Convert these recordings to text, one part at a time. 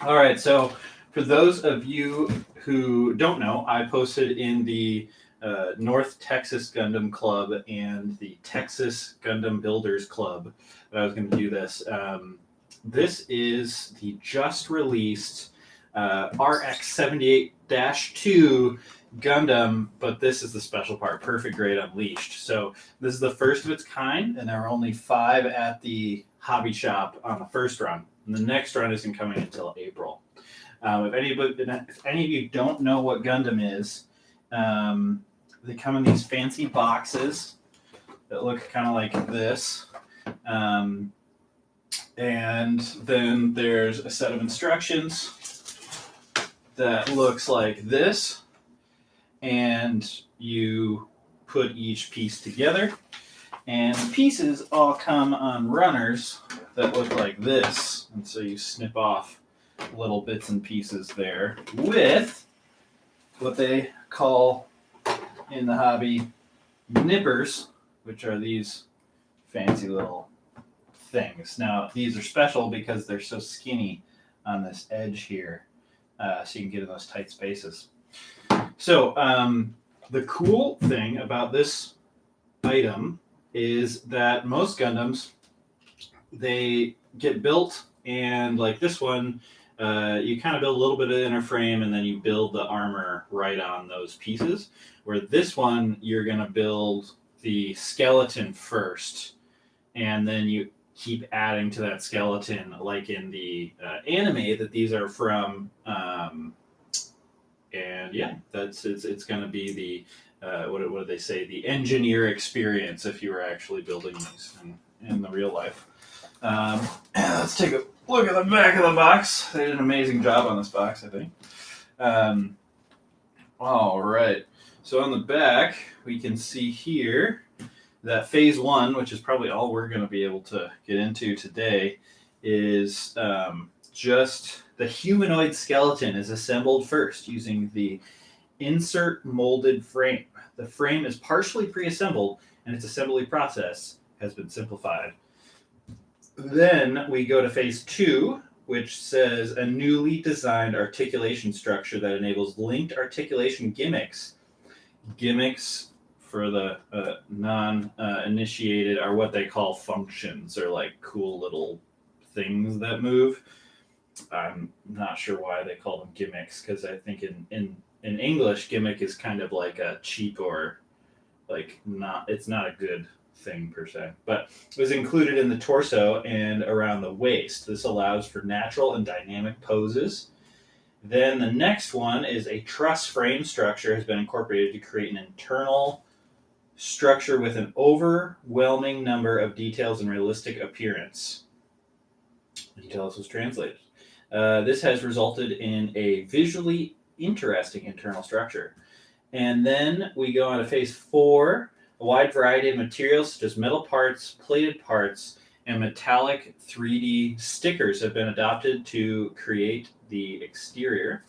All right, so for those of you who don't know, I posted in the North Texas Gundam Club and the Texas Gundam Builders Club that I was going to do this. This is the just released RX 78 2 Gundam, but this is the special part, Perfect Grade Unleashed. So this is the first of its kind, and there are only 5 at the hobby shop on the first run. And the next run isn't coming until April. If any of you don't know what Gundam is, they come in these fancy boxes that look kind of like this. And then there's a set of instructions that looks like this. And you put each piece together. And the pieces all come on runners that look like this. And so you snip off little bits and pieces there with what they call in the hobby nippers, which are these fancy little things. Now, these are special because they're so skinny on this edge here, so you can get in those tight spaces. So, the cool thing about this item is that most Gundams, they get built, and like this one, you kind of build a little bit of inner frame and then you build the armor right on those pieces. Where this one, you're going to build the skeleton first, and then you keep adding to that skeleton, like in the anime that these are from. And yeah, it's going to be the what do they say? The engineer experience if you were actually building these in the real life. Let's take a look at the back of the box. They did an amazing job on this box, I think. All right. So on the back, we can see here that phase 1, which is probably all we're going to be able to get into today, is just the humanoid skeleton is assembled first using the insert molded frame. The frame is partially pre-assembled, and its assembly process has been simplified. Then we go to phase 2, which says a newly designed articulation structure that enables linked articulation gimmicks. Gimmicks, for the non-initiated, are what they call functions, or like cool little things that move. I'm not sure why they call them gimmicks, because I think in English, gimmick is kind of like a cheap or like it's not a good thing per se, but it was included in the torso and around the waist. This allows for natural and dynamic poses. Then the next one is a truss frame structure has been incorporated to create an internal structure with an overwhelming number of details and realistic appearance. Details was translated. This has resulted in a visually interesting internal structure. And then we go on to phase 4. A wide variety of materials such as metal parts, plated parts, and metallic 3D stickers have been adopted to create the exterior.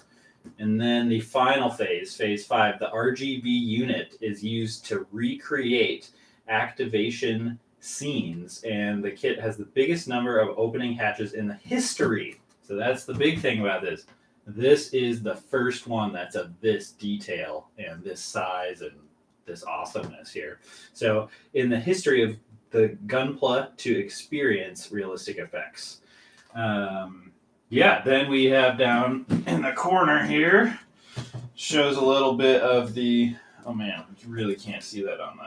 And then the final phase, phase 5, the RGB unit is used to recreate activation scenes, and the kit has the biggest number of opening hatches in the history. So that's the big thing about this. This is the first one that's of this detail and this size and this awesomeness here. So in the history of the Gunpla to experience realistic effects. Then we have down in the corner here, shows a little bit of the, oh man, you really can't see that on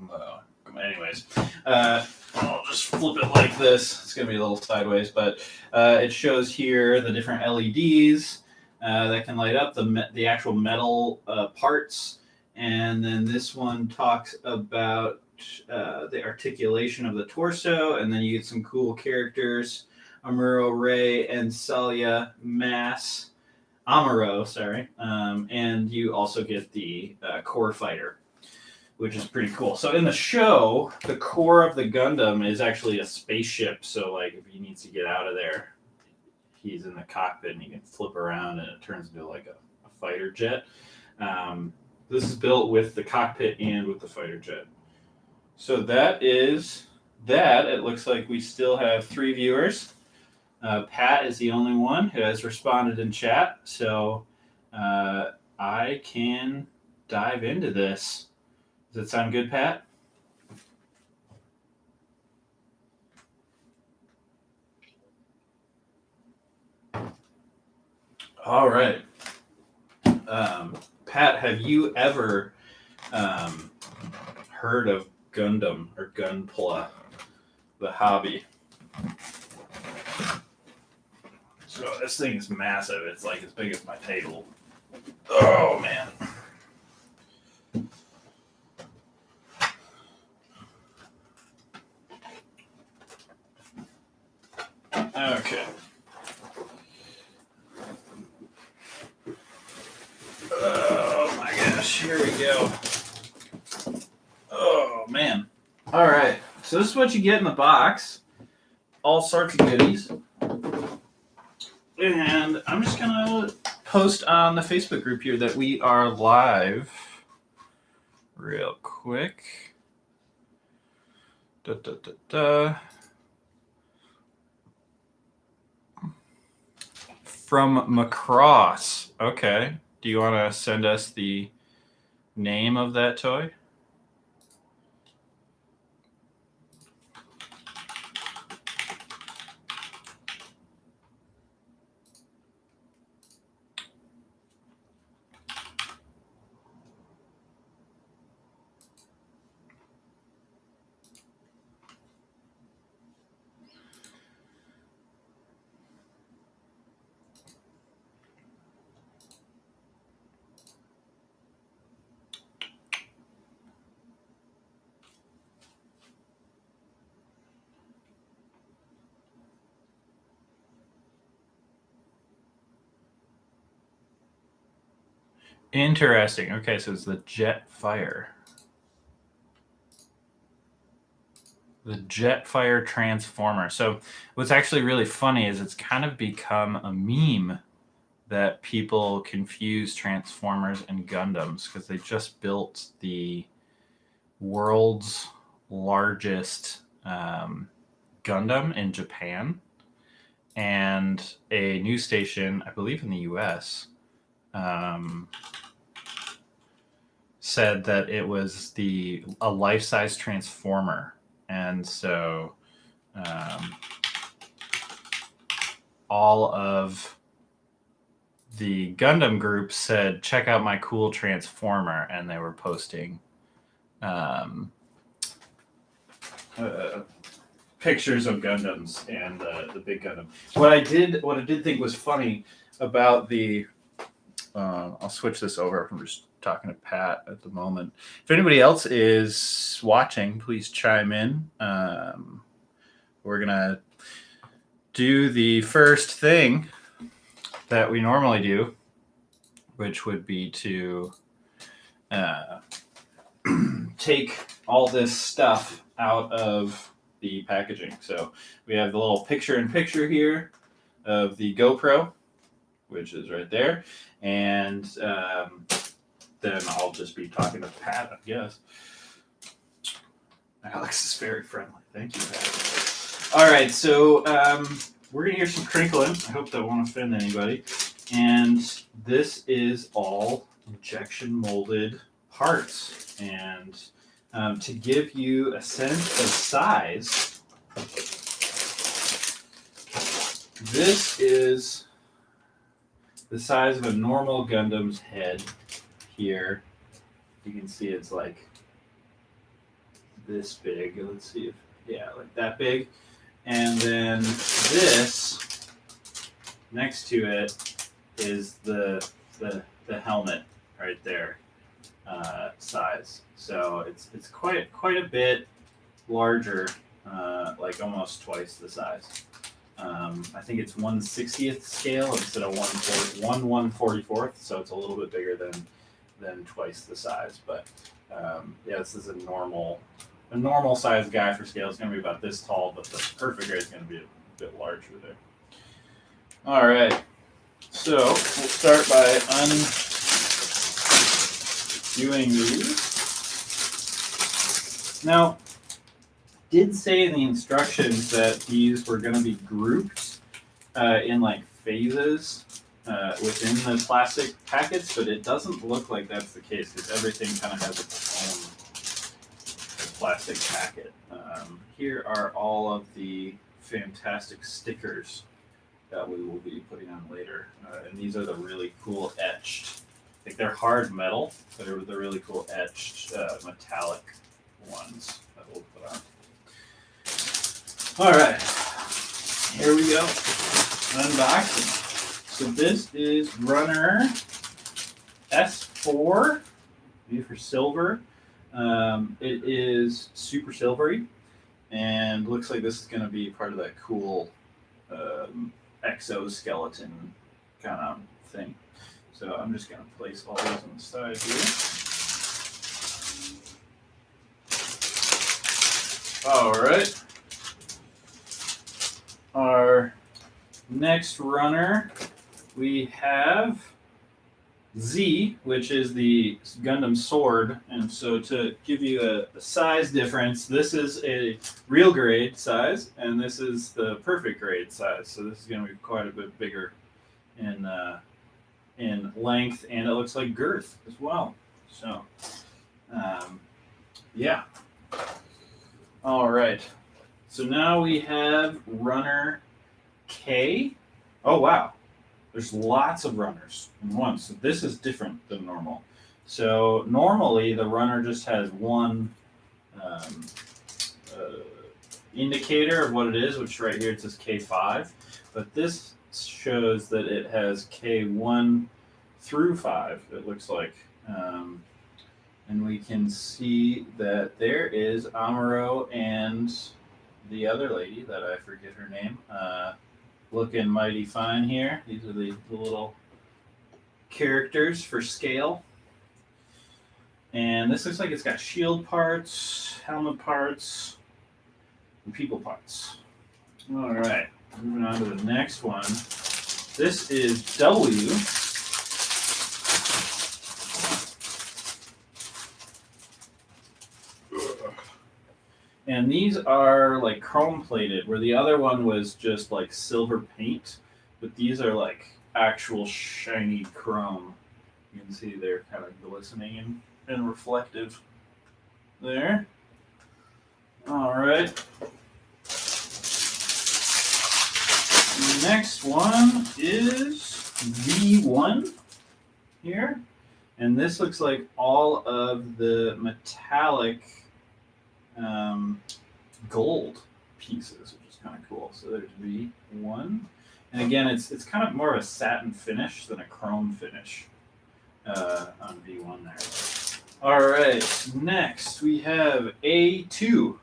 the anyways, I'll just flip it like this. It's going to be a little sideways, but it shows here the different LEDs that can light up the actual metal parts. And then this one talks about the articulation of the torso, and then you get some cool characters. Amuro Ray and Salia Mass. Amuro, sorry. And you also get the core fighter, which is pretty cool. So in the show, the core of the Gundam is actually a spaceship. So like if he needs to get out of there, he's in the cockpit and he can flip around and it turns into like a fighter jet. This is built with the cockpit and with the fighter jet. So that is that. It looks like we still have 3 viewers. Pat is the only one who has responded in chat, so I can dive into this. Does it sound good, Pat? All right. Pat, have you ever heard of Gundam or Gunpla, the hobby? So this thing is massive. It's like as big as my table. Oh, man. Okay. Oh my gosh, here we go. Oh man. All right, so this is what you get in the box. All sorts of goodies. And I'm just gonna post on the Facebook group here that we are live real quick. From Macross. Okay. Do you want to send us the name of that toy? Interesting. Okay, so it's the Jetfire. The Jetfire Transformer. So what's actually really funny is it's kind of become a meme that people confuse Transformers and Gundams because they just built the world's largest Gundam in Japan, and a news station, I believe in the US, said that it was a life-size Transformer, and so all of the Gundam group said, "Check out my cool Transformer," and they were posting pictures of Gundams and the big Gundam. What I did think was funny about the I'll switch this over. I'm just talking to Pat at the moment. If anybody else is watching, please chime in. We're gonna do the first thing that we normally do, which would be to take all this stuff out of the packaging. So we have the little picture-in-picture here of the GoPro, which is right there, and then I'll just be talking to Pat, I guess. Alex is very friendly. Thank you, Pat. All right, so we're going to hear some crinkling. I hope that won't offend anybody. And this is all injection molded parts. And to give you a sense of size, this is the size of a normal Gundam's head here. You can see it's like this big. Let's see if, yeah, like that big. And then this next to it is the helmet right there size. So it's quite a bit larger, like almost twice the size. I think it's 1/60th scale instead of 1/44th, so it's a little bit bigger than twice the size. But yeah, this is a normal size guy for scale. It's going to be about this tall, but the perfect grade is going to be a bit larger there. All right, so we'll start by undoing these. Now, did say in the instructions that these were going to be grouped in like phases within the plastic packets, but it doesn't look like that's the case because everything kind of has its own plastic packet. Here are all of the fantastic stickers that we will be putting on later, and these are the really cool etched. I think they're hard metal, but they're the really cool etched metallic ones that we'll put on. All right, here we go. Unboxing. So this is runner S4, B for silver. It is super silvery, and looks like this is going to be part of that cool exoskeleton kind of thing. So I'm just going to place all those on the side here. All right. Our next runner, we have Z, which is the Gundam sword. And so to give you a size difference, this is a real grade size, and this is the perfect grade size. So this is going to be quite a bit bigger in length, and it looks like girth as well. So, yeah. All right. So now we have runner K. Oh, wow. There's lots of runners in one. So this is different than normal. So normally the runner just has one indicator of what it is, which right here it says K5. But this shows that it has K1 through 5, it looks like. And we can see that there is Amuro and the other lady that I forget her name, looking mighty fine here. These are the little characters for scale. And this looks like it's got shield parts, helmet parts, and people parts. All right, moving on to the next one. This is W. And these are like chrome plated, where the other one was just like silver paint, but these are like actual shiny chrome. You can see they're kind of glistening and reflective there. All right. Next one is V1 here. And this looks like all of the metallic gold pieces, which is kind of cool. So there's V1. And again, it's kind of more of a satin finish than a chrome finish on V1 there. All right, next we have A2.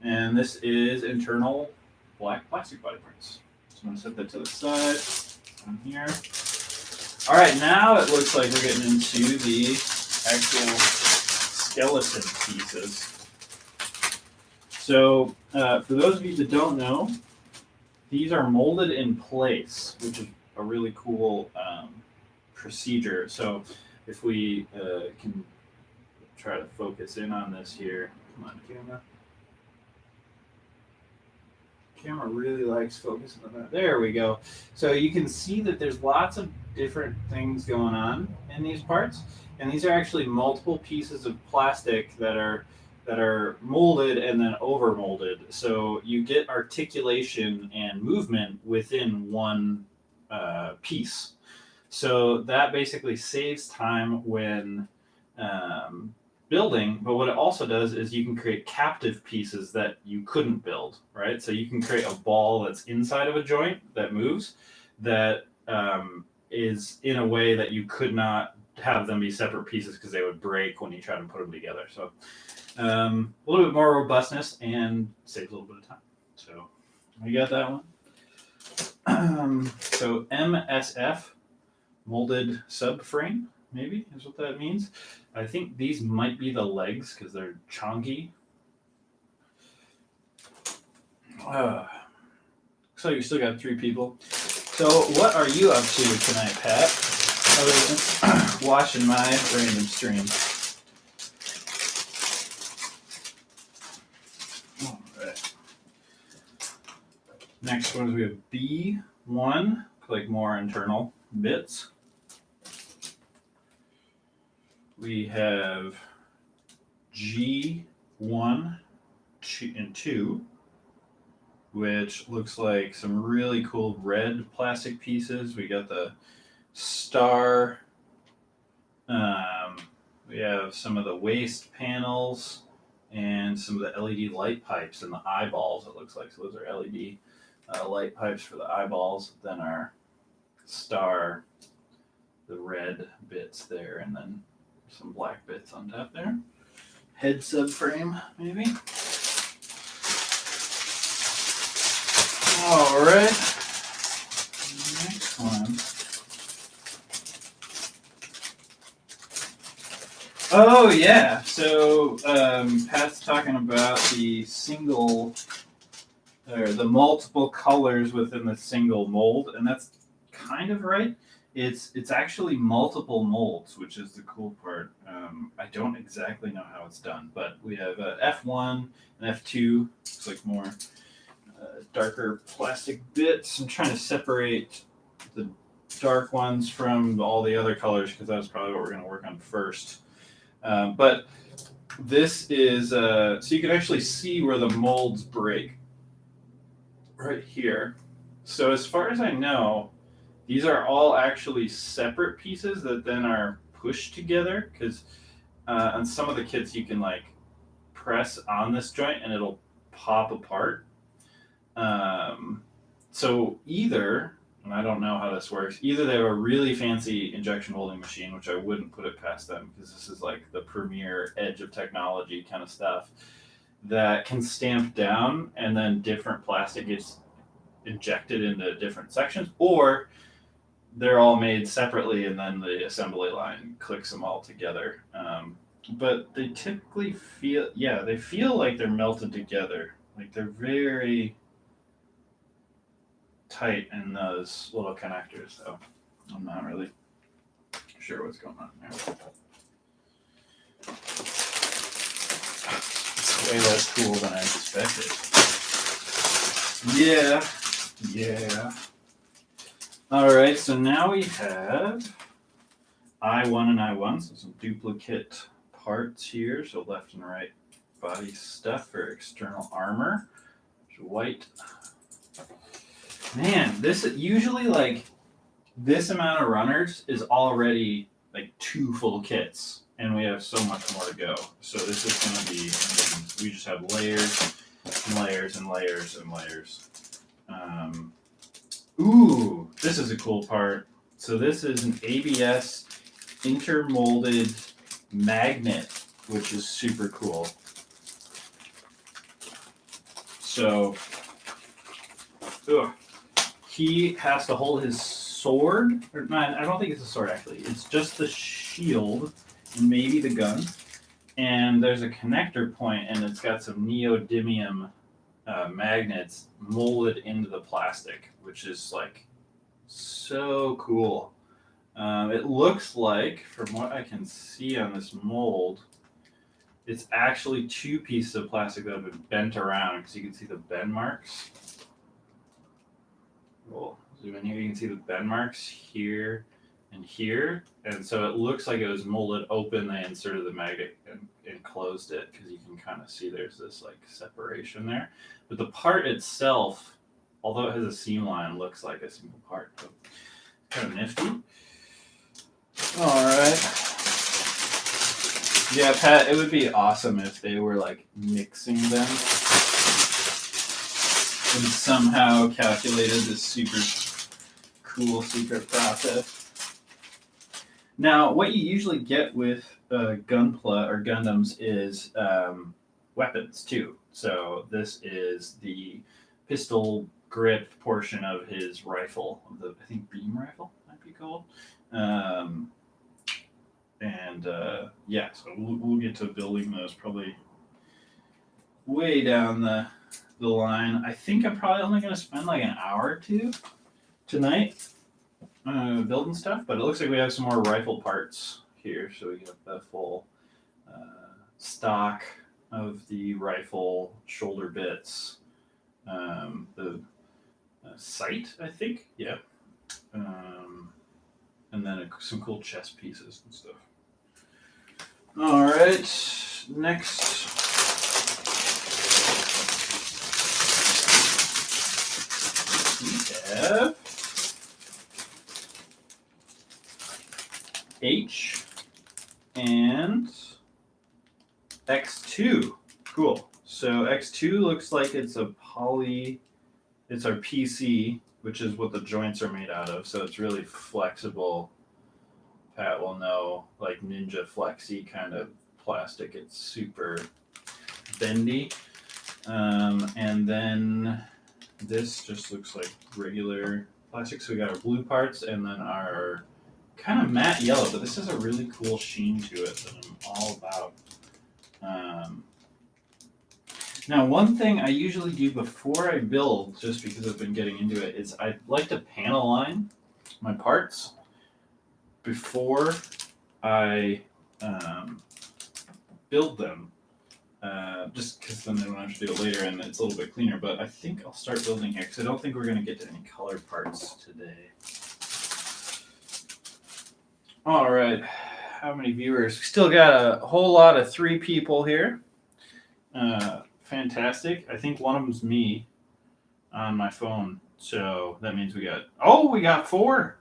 And this is internal black plastic body parts. So I'm going to set that to the side on here. All right, now it looks like we're getting into the actual skeleton pieces. So for those of you that don't know, these are molded in place, which is a really cool procedure. So if we can try to focus in on this here. Come on, camera. Camera really likes focusing on that. There we go. So you can see that there's lots of different things going on in these parts. And these are actually multiple pieces of plastic that are molded and then over molded. So you get articulation and movement within one piece. So that basically saves time when building, but what it also does is you can create captive pieces that you couldn't build, right? So you can create a ball that's inside of a joint that moves, that is in a way that you could not have them be separate pieces because they would break when you try to put them together. So a little bit more robustness and saves a little bit of time. So we got that one. So MSF, molded subframe, maybe is what that means. I think these might be the legs because they're chunky. Looks like we still got 3 people. So what are you up to tonight, Pat? Other than watching my random stream. Next ones we have B1, like more internal bits. We have G1 and 2, which looks like some really cool red plastic pieces. We got the star. We have some of the waist panels and some of the LED light pipes and the eyeballs, it looks like. So those are LED light pipes for the eyeballs. Then our star, the red bits there, and then some black bits on top there. Head subframe, maybe. All right. Next one. Oh yeah. So Pat's talking about the single or the multiple colors within the single mold, and that's kind of right. It's actually multiple molds, which is the cool part. I don't exactly know how it's done, but we have F1 and F2. Looks like more darker plastic bits. I'm trying to separate the dark ones from all the other colors because that's probably what we're going to work on first. But this is so you can actually see where the molds break right here. So as far as I know, these are all actually separate pieces that then are pushed together because on some of the kits you can like press on this joint and it'll pop apart. So either, and I don't know how this works, either they have a really fancy injection molding machine, which I wouldn't put it past them because this is like the premier edge of technology kind of stuff that can stamp down and then different plastic gets injected into different sections, or they're all made separately and then the assembly line clicks them all together. But they typically feel, yeah, they feel like they're melted together. Like they're very tight in those little connectors, so I'm not really sure what's going on there. It's way less cool than I expected. Yeah. All right, so now we have I1 and I1, so some duplicate parts here, so left and right body stuff for external armor. White. Man, this usually like this amount of runners is already like 2 full kits, and we have so much more to go. So this is going to be, we just have layers and layers and layers and layers. Ooh, this is a cool part. So this is an ABS intermolded magnet, which is super cool. So, he has to hold his sword, or not, I don't think it's a sword actually. It's just the shield and maybe the gun. And there's a connector point, and it's got some neodymium magnets molded into the plastic, which is like so cool. It looks like, from what I can see on this mold, it's actually 2 pieces of plastic that have been bent around because you can see the bend marks. We'll zoom in here. You can see the bend marks here and here. And so it looks like it was molded open. They inserted the magnet and closed it because you can kind of see there's this like separation there. But the part itself, although it has a seam line, looks like a single part. So kind of nifty. All right. Yeah, Pat, it would be awesome if they were like mixing them and somehow calculated this super cool secret process. Now, what you usually get with Gunpla or Gundams is weapons too. So this is the pistol grip portion of his rifle, the I think beam rifle might be called. Yeah, so we'll get to building those probably way down the line. I think I'm probably only going to spend like an hour or 2 tonight building stuff, but it looks like we have some more rifle parts here. So we have the full stock of the rifle shoulder bits, the sight, I think. Yeah. And then some cool chest pieces and stuff. All right, next. We have H and X2. Cool. So X2 looks like it's a it's our PC, which is what the joints are made out of. So it's really flexible. Pat will know, like Ninja Flexi kind of plastic. It's super bendy. And then this just looks like regular plastic. So we got our blue parts and then our kind of matte yellow, but this has a really cool sheen to it that I'm all about. Now, one thing I usually do before I build, just because I've been getting into it, is I like to panel line my parts before I build them. Just because then I don't have to do it later and it's a little bit cleaner. But I think I'll start building here because I don't think we're going to get to any colored parts today. All right, how many viewers? Still got a whole lot of 3 people here. Fantastic. I think one of them's me on my phone. So that means we got 4.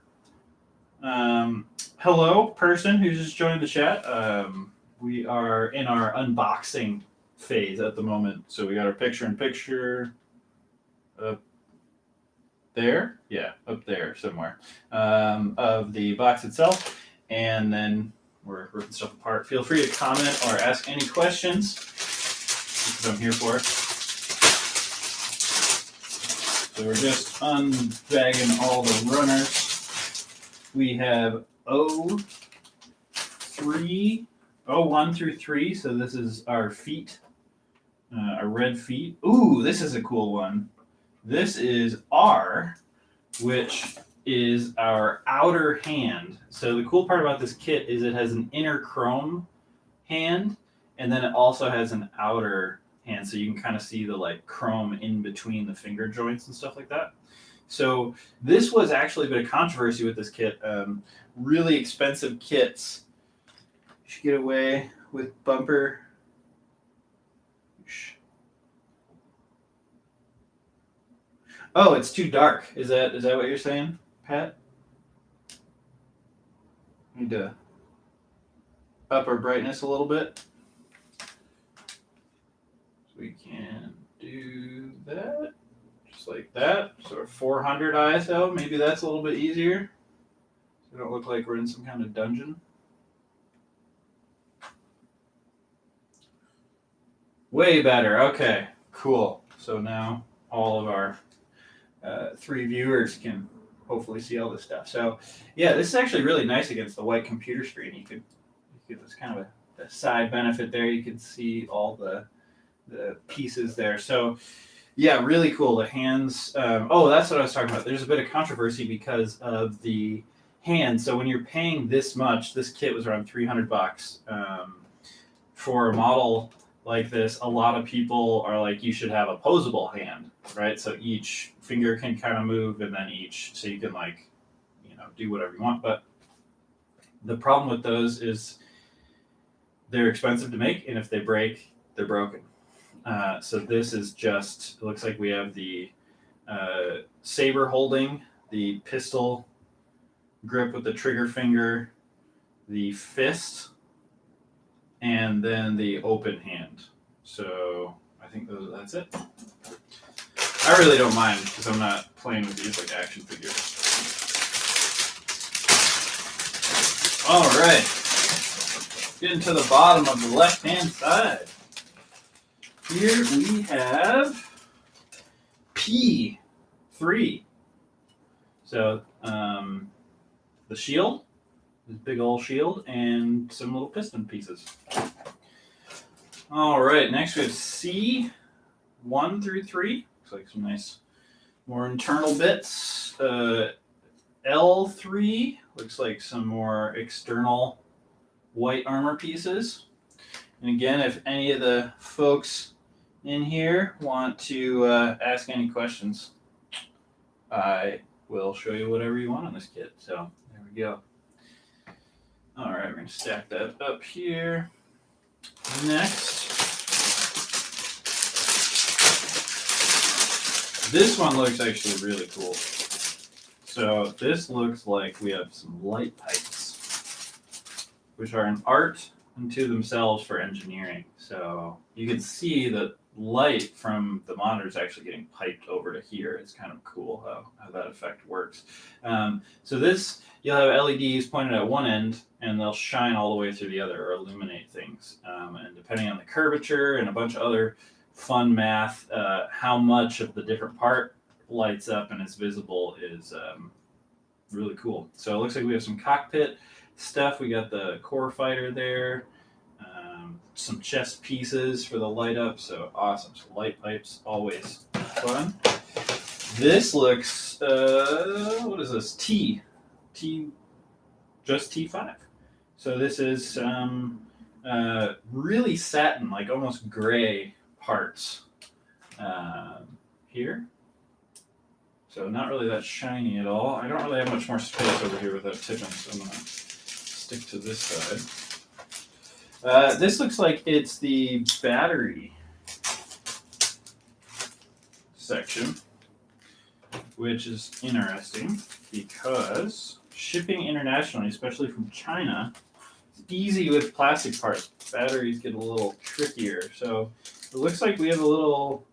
Hello, person who just joined the chat. We are in our unboxing phase at the moment. So we got our picture-in-picture up there. Yeah, up there somewhere. Of the box itself. And then we're ripping stuff apart. Feel free to comment or ask any questions. That's what I'm here for. So we're just unbagging all the runners. We have 1 through 3. So this is our feet, our red feet. Ooh, this is a cool one. This is R, which is our outer hand. So the cool part about this kit is it has an inner chrome hand, and then it also has an outer hand, so you can kind of see the like chrome in between the finger joints and stuff like that. So this was actually a bit of controversy with this kit. Really expensive kits. You should get away with bumper. Oh, it's too dark. Is that what you're saying, Pat? Need to up our brightness a little bit. We can do that, just like that. So 400 ISO, maybe that's a little bit easier. So we don't look like we're in some kind of dungeon. Way better, okay, cool. So now all of our 3 viewers can hopefully see all this stuff. So yeah, this is actually really nice against the white computer screen. You could there's kind of a side benefit there. You can see all the pieces there. So yeah, really cool. The hands. Oh, that's what I was talking about. There's a bit of controversy because of the hands. So when you're paying this much, this kit was around $300 for a model like this. A lot of people are like, you should have opposable hand, right? So each finger can kind of move, and then so you can do whatever you want. But the problem with those is they're expensive to make, and if they break, they're broken. So this is just, it looks like we have the saber holding, the pistol grip with the trigger finger, the fist, and then the open hand. So I think that's it. I really don't mind because I'm not playing with these like action figures. All right. Getting to the bottom of the left-hand side. Here we have P3. So the shield, this big old shield, and some little piston pieces. All right, next we have C1 through 3. Looks like some nice, more internal bits. L3 looks like some more external white armor pieces. And again, if any of the folks in here want to ask any questions, I will show you whatever you want on this kit. So there we go. All right, we're going to stack that up here. Next, this one looks actually really cool. So this looks like we have some light pipes, which are an art unto themselves for engineering. So you can see that light from the monitor is actually getting piped over to here. It's kind of cool how that effect works. So this, you'll have LEDs pointed at one end, and they'll shine all the way through the other or illuminate things. And depending on the curvature and a bunch of other fun math, how much of the different part lights up and is visible is really cool. So it looks like we have some cockpit stuff. We got the core fighter there, some chest pieces for the light up. So awesome. So light pipes, always fun. This looks, what is this? Just T5. So this is really satin, like almost gray parts here. So not really that shiny at all. I don't really have much more space over here without tipping, so I'm going to stick to this side. This looks like it's the battery section, which is interesting because shipping internationally, especially from China, is easy with plastic parts. Batteries get a little trickier. So it looks like we have a little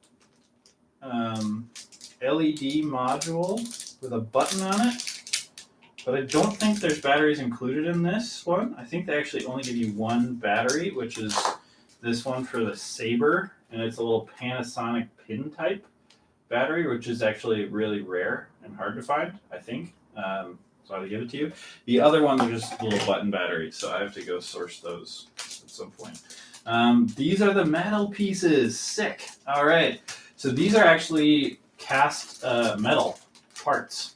LED module with a button on it, but I don't think there's batteries included in this one. I think they actually only give you one battery, which is this one for the Saber, and it's a little Panasonic pin type battery, which is actually really rare and hard to find, I think. So I'll give it to you. The other ones are just little button batteries, so I have to go source those at some point. These are the metal pieces. Sick. All right. So these are actually cast metal parts.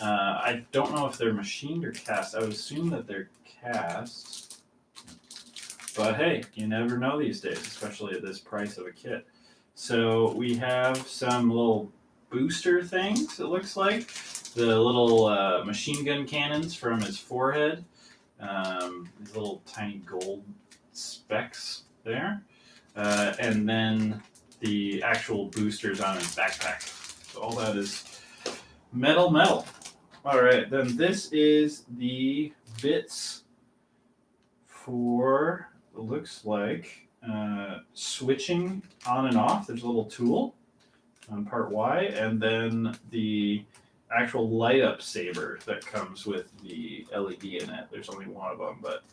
I don't know if they're machined or cast. I would assume that they're cast. But hey, you never know these days, especially at this price of a kit. So we have some little booster things, it looks like. The little machine gun cannons from his forehead. These little tiny gold specks there. And then the actual boosters on his backpack. So all that is metal. All right, then this is the bits for, it looks like, switching on and off. There's a little tool on part Y, and then the actual light up saber that comes with the LED in it. There's only one of them, but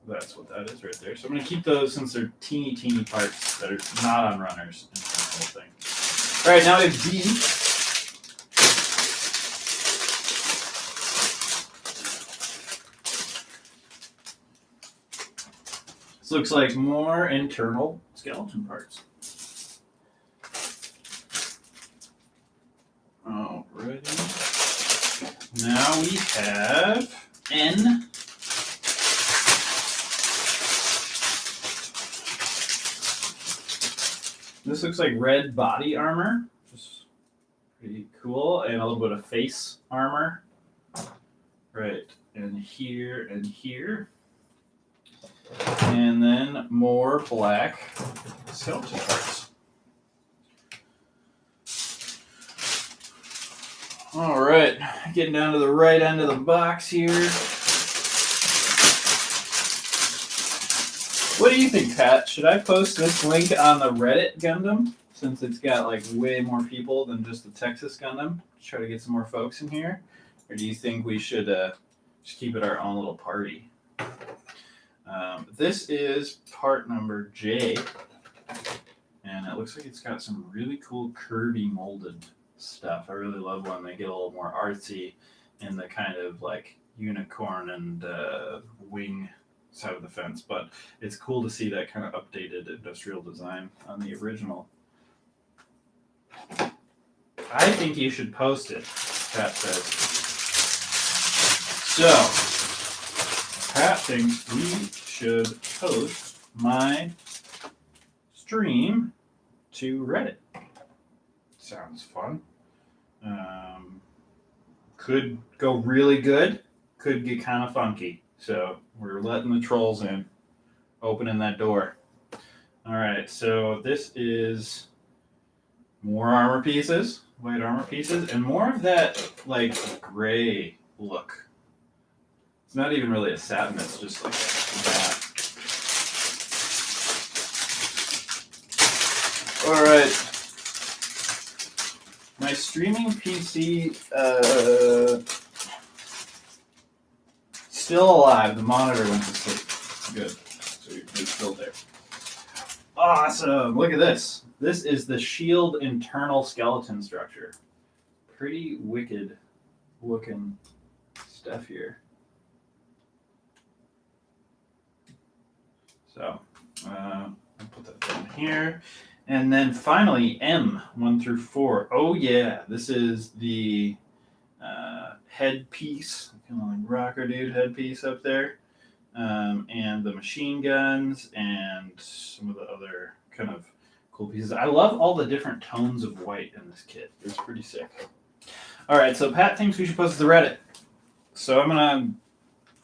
that's what that is right there. So I'm going to keep those since they're teeny parts that are not on runners in the whole thing. All right, now we have D. This looks like more internal skeleton parts. Alrighty. Now we have N. This looks like red body armor, which is pretty cool, and a little bit of face armor. Right, and here and here. And then more black skeleton parts. All right, getting down to the right end of the box here. What do you think, Pat? Should I post this link on the Reddit Gundam, since it's got like way more people than just the Texas Gundam? Try to get some more folks in here? Or do you think we should just keep it our own little party? This is part number J, and it looks like it's got some really cool curvy molded stuff. I really love when they get a little more artsy in the kind of like unicorn and wing side of the fence, but it's cool to see that kind of updated industrial design on the original. I think you should post it, Pat says. So, Pat thinks we should post my stream to Reddit. Sounds fun. Could go really good, could get kind of funky. So we're letting the trolls in, opening that door. All right, so this is more armor pieces, white armor pieces, and more of that like gray look. It's not even really a satin, it's just like that. All right. My streaming PC still alive. The monitor went to sleep. Good. So it's still there. Awesome. Look at this. This is the shield internal skeleton structure. Pretty wicked looking stuff here. So I'll put that down here. And then finally, M1 through 4. Oh yeah, this is the headpiece, kind of like rocker dude headpiece up there, and the machine guns and some of the other kind of cool pieces. I love all the different tones of white in this kit. It's pretty sick. All right, so Pat thinks we should post it to Reddit. So I'm gonna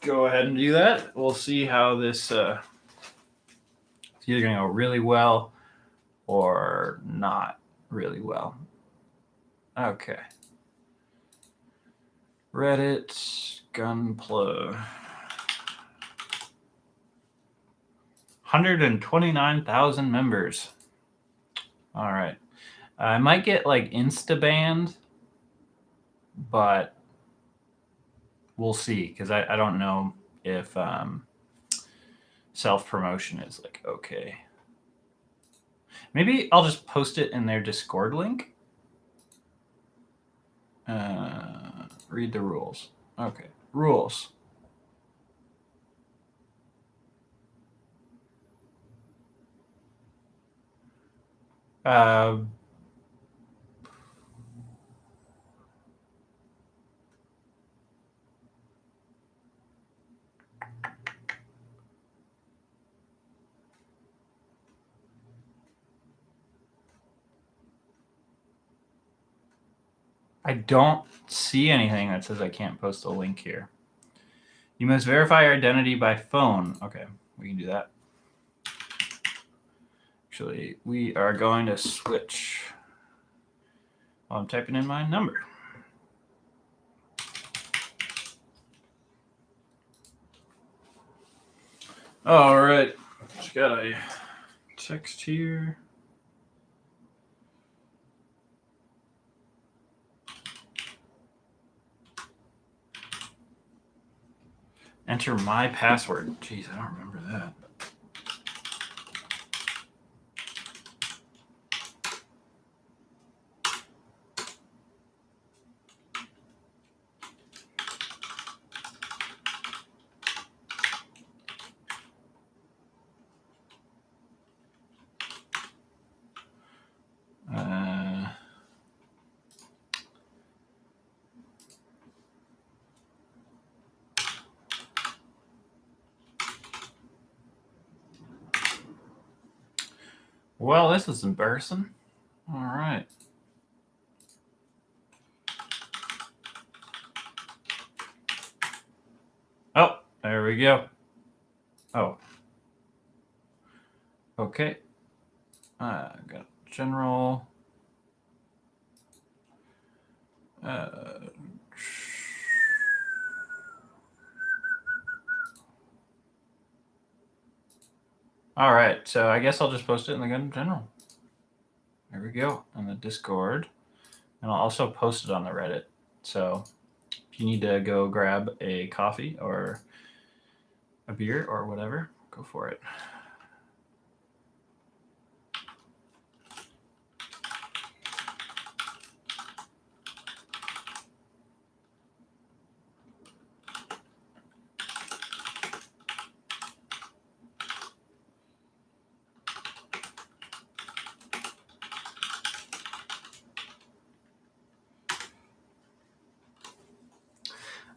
go ahead and do that. We'll see how this. It's either gonna go really well or not really well. Okay. Reddit Gunpla. 129,000 members. All right. I might get like insta banned, but we'll see because I don't know if self promotion is like okay. Maybe I'll just post it in their Discord link. Read the rules. Okay, rules. I don't see anything that says I can't post a link here. You must verify your identity by phone. Okay, we can do that. Actually, we are going to switch while I'm typing in my number. All right, just got a text here. Enter my password. Jeez, I don't remember that. Well, this is embarrassing. All right. Oh, there we go. Oh. Okay. Got general. All right, so I guess I'll just post it in the Gundam General. There we go, on the Discord. And I'll also post it on the Reddit. So if you need to go grab a coffee or a beer or whatever, go for it.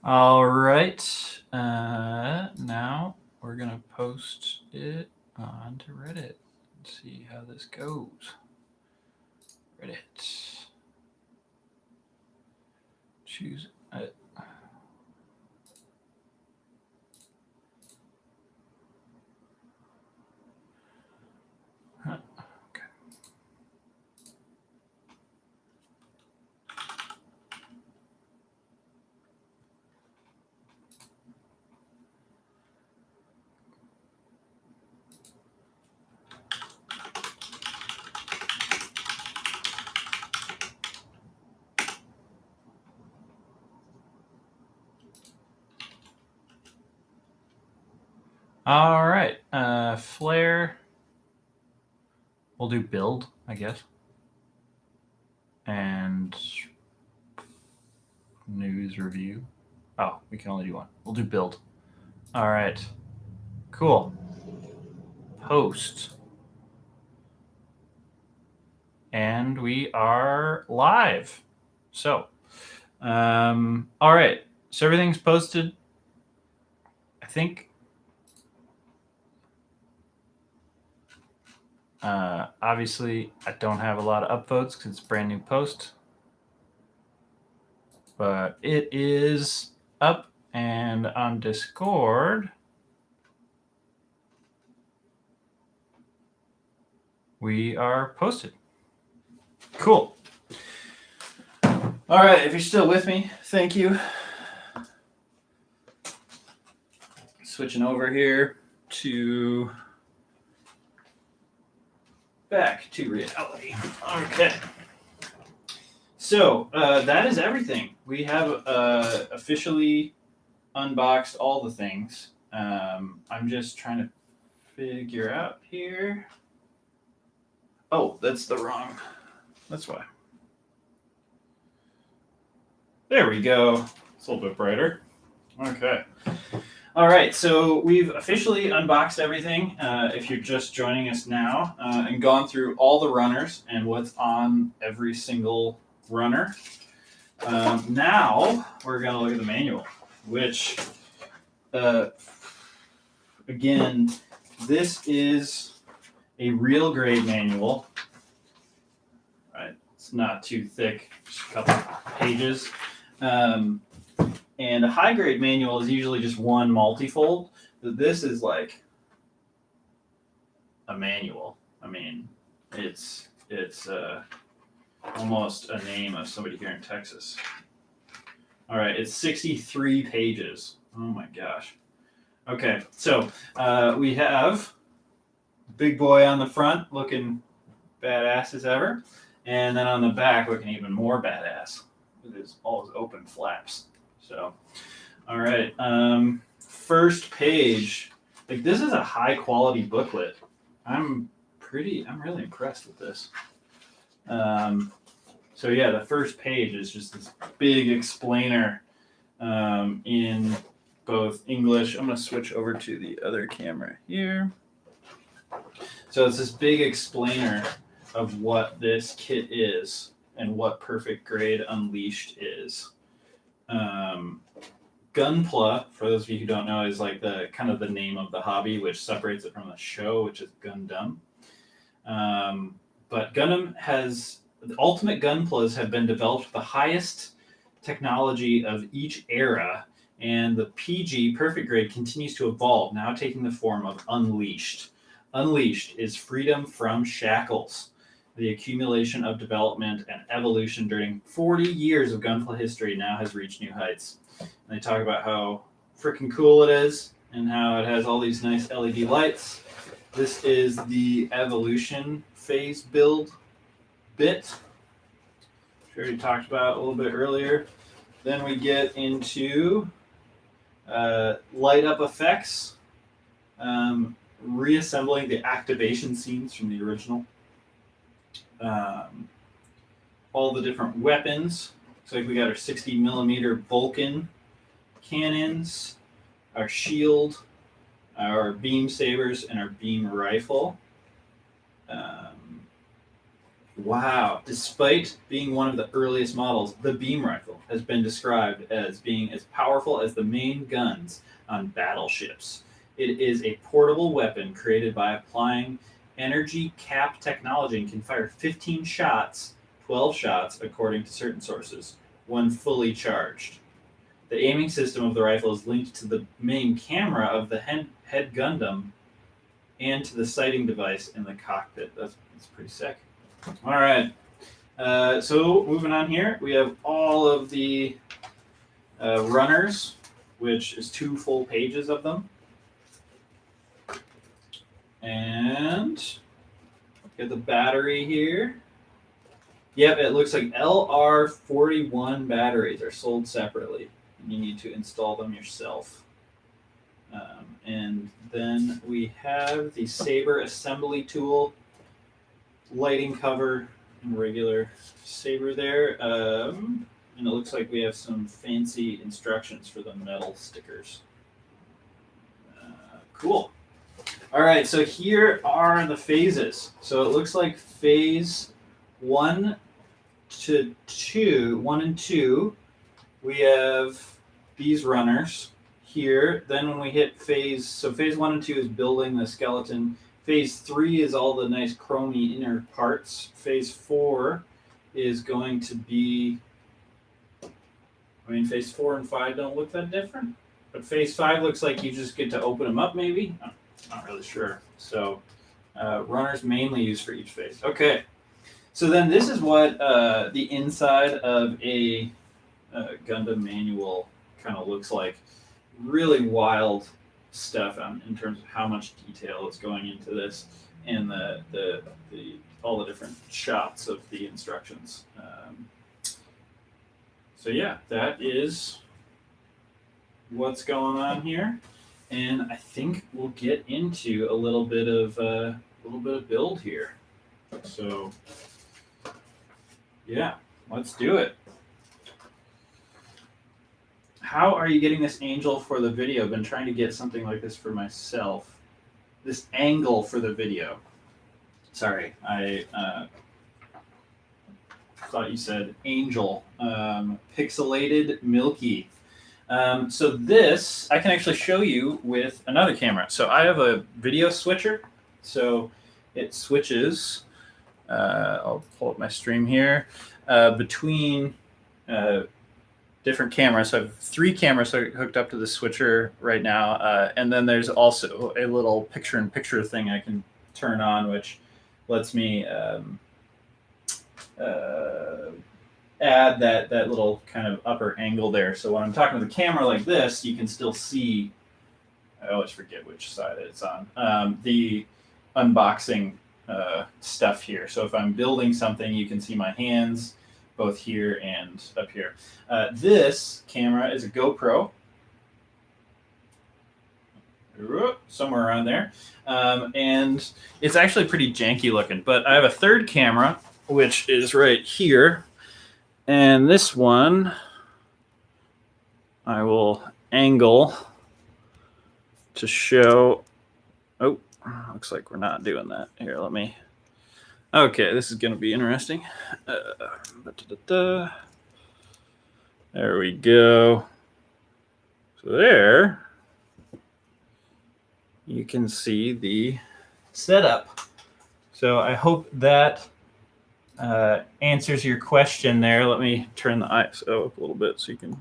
All right, now we're gonna post it onto Reddit. Let's see how this goes. Reddit. Choose it. All right. Flare. We'll do build, I guess. And news review. Oh, we can only do one. We'll do build. All right. Cool. Post. And we are live. So, all right. So everything's posted. I think. Obviously, I don't have a lot of upvotes because it's a brand new post. But it is up and on Discord. We are posted. Cool. All right, if you're still with me, thank you. Switching over here to back to reality. Okay. So that is everything. We have officially unboxed all the things. I'm just trying to figure out here. Oh, that's the wrong. That's why. There we go. It's a little bit brighter. Okay. All right, so we've officially unboxed everything. If you're just joining us now, and gone through all the runners and what's on every single runner. Now we're going to look at the manual, which, again, this is a real grade manual. Right, it's not too thick, just a couple pages. And a high grade manual is usually just one multifold. But this is like a manual. I mean, it's almost a name of somebody here in Texas. All right, it's 63 pages. Oh my gosh. Okay, so we have big boy on the front looking badass as ever, and then on the back looking even more badass with all his open flaps. So, all right, first page. Like, this is a high quality booklet. I'm really impressed with this. So yeah, the first page is just this big explainer in both English. I'm going to switch over to the other camera here. So it's this big explainer of what this kit is and what Perfect Grade Unleashed is. Gunpla, for those of you who don't know, is like the kind of the name of the hobby, which separates it from the show, which is Gundam. But the ultimate Gunplas have been developed with the highest technology of each era, and the PG Perfect Grade continues to evolve, now taking the form of Unleashed. Unleashed is freedom from shackles, the accumulation of development and evolution during 40 years of Gunpla history now has reached new heights. And they talk about how freaking cool it is and how it has all these nice LED lights. This is the evolution phase build bit, which we already talked about a little bit earlier. Then we get into light up effects, reassembling the activation scenes from the original. All the different weapons. Looks like we got our 60 millimeter Vulcan cannons, our shield, our beam sabers, and our beam rifle. Wow. Despite being one of the earliest models, the beam rifle has been described as being as powerful as the main guns on battleships. It is a portable weapon created by applying energy cap technology and can fire 15 shots, 12 shots, according to certain sources, when fully charged. The aiming system of the rifle is linked to the main camera of the head Gundam and to the sighting device in the cockpit. That's pretty sick. All right. So moving on here, we have all of the runners, which is 2 full pages of them. And get the battery here. Yep, it looks like LR41 batteries are sold separately. And you need to install them yourself. And then we have the saber assembly tool, lighting cover, and regular saber there. And it looks like we have some fancy instructions for the metal stickers. Cool. All right, so here are the phases. So it looks like phase 1 to 2, 1 and 2, we have these runners here. Then when we hit so phase 1 and 2 is building the skeleton. Phase 3 is all the nice chromy inner parts. Phase 4 is going to be, phase 4 and 5 don't look that different. But phase 5 looks like you just get to open them up, maybe? I'm not really sure. So runners mainly used for each phase. Okay. So then this is what the inside of a Gundam manual kind of looks like. Really wild stuff in terms of how much detail is going into this and the all the different shots of the instructions. So yeah, that is what's going on here, and I think we'll get into a little bit of build here. So yeah, let's do it. How are you getting this angel for the video? I've been trying to get something like this for myself. This angle for the video. Sorry, I thought you said angel. Pixelated Milky. So this, I can actually show you with another camera. So I have a video switcher. So it switches, I'll pull up my stream here, between different cameras. So I have 3 cameras hooked up to the switcher right now. And then there's also a little picture-in-picture thing I can turn on, which lets me add that little kind of upper angle there. So when I'm talking to the camera like this, you can still see, I always forget which side it's on, the unboxing stuff here. So if I'm building something, you can see my hands both here and up here. This camera is a GoPro, somewhere around there. And it's actually pretty janky looking, but I have a third camera, which is right here. And this one, I will angle to show. Oh, looks like we're not doing that. Here, let me. Okay, this is going to be interesting. There we go. So there, you can see the setup. So I hope that answers your question there. Let me turn the ISO up a little bit so you can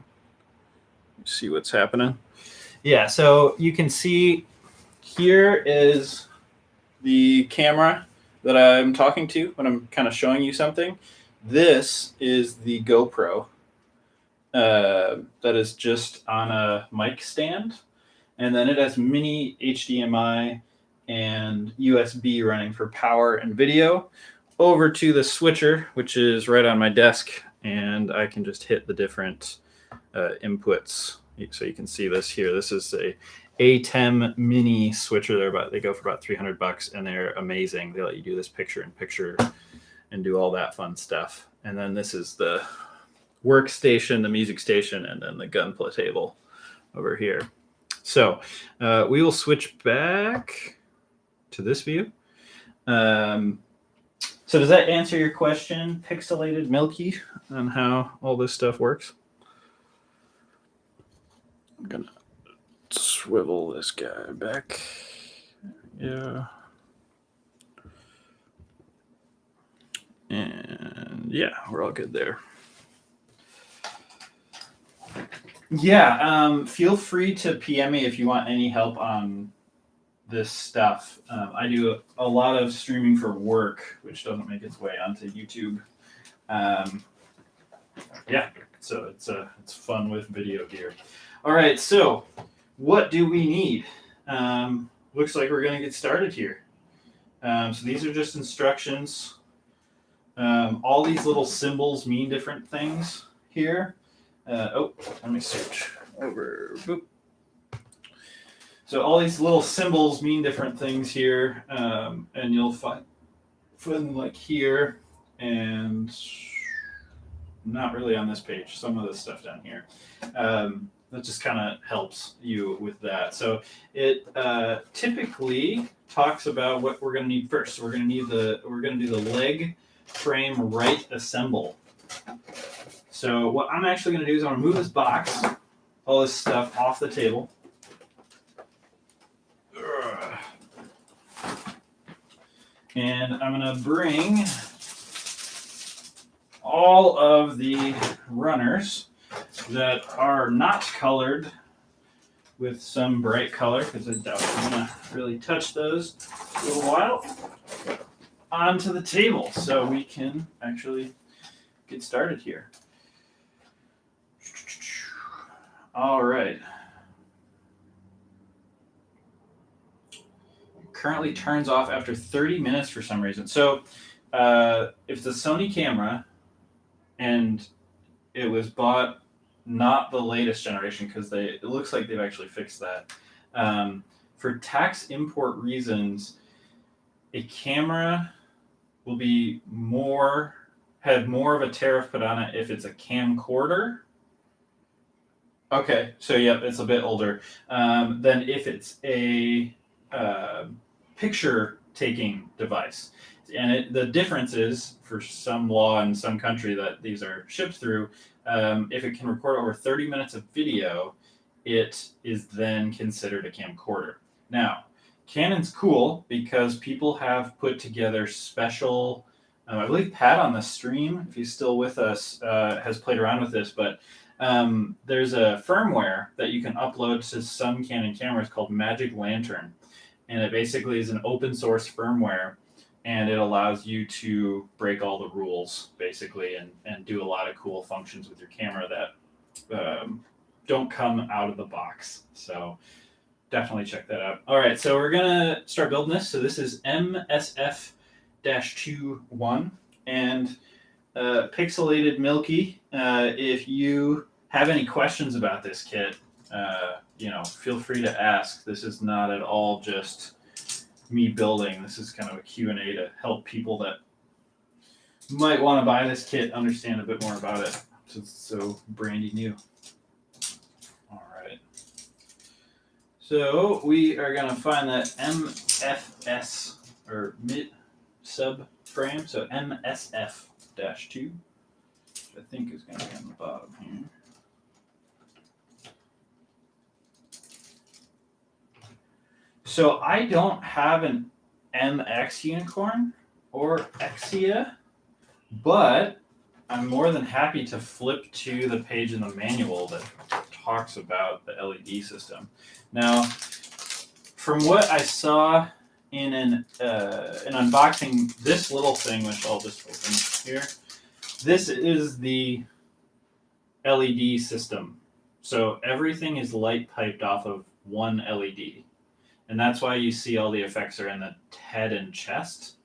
see what's happening. Yeah, so you can see here is the camera that I'm talking to when I'm kind of showing you something. This is the GoPro that is just on a mic stand. And then it has mini HDMI and USB running for power and video over to the switcher, which is right on my desk. And I can just hit the different inputs. So you can see this here. This is a ATEM mini switcher. They go for about $300 and they're amazing. They let you do this picture in picture and do all that fun stuff. And then this is the workstation, the music station, and then the gunpla table over here. So we will switch back to this view. So does that answer your question, Pixelated Milky, on how all this stuff works? I'm gonna swivel this guy back. Yeah. And yeah, we're all good there. Yeah, feel free to PM me if you want any help on this stuff. I do a lot of streaming for work, which doesn't make its way onto YouTube. Yeah, so it's fun with video gear. All right, so what do we need? Looks like we're going to get started here. So these are just instructions. All these little symbols mean different things here. Let me search over. Boop. So all these little symbols mean different things here, and you'll find like here, and not really on this page. Some of this stuff down here. That just kind of helps you with that. So it typically talks about what we're going to need first. So we're going to do the leg frame right assemble. So what I'm actually going to do is I'm going to move this box, all this stuff off the table. And I'm going to bring all of the runners that are not colored with some bright color, because I doubt I'm going to really touch those for a little while, onto the table so we can actually get started here. All right. Currently turns off after 30 minutes for some reason. So if it's a Sony camera and it was bought not the latest generation, because it looks like they've actually fixed that. For tax import reasons, a camera will be have more of a tariff put on it if it's a camcorder. Okay, so yep, it's a bit older than if it's a picture-taking device. And the difference is, for some law in some country that these are shipped through, if it can record over 30 minutes of video, it is then considered a camcorder. Now, Canon's cool because people have put together special, I believe Pat on the stream, if he's still with us, has played around with this, but there's a firmware that you can upload to some Canon cameras called Magic Lantern. And it basically is an open source firmware, and it allows you to break all the rules, basically, and do a lot of cool functions with your camera that don't come out of the box. So definitely check that out. All right, so we're going to start building this. So this is MSF-21, and Pixelated Milky, if you have any questions about this kit, feel free to ask. This is not at all just me building. This is kind of a Q&A to help people that might want to buy this kit understand a bit more about it, since it's so brandy new. All right. So we are going to find that MFS, or mid subframe, so MSF-2, which I think is going to be on the bottom here. So I don't have an MX Unicorn or Exia, but I'm more than happy to flip to the page in the manual that talks about the LED system. Now, from what I saw in an unboxing, this little thing, which I'll just open here, this is the LED system. So everything is light piped off of one LED. And that's why you see all the effects are in the head and chest.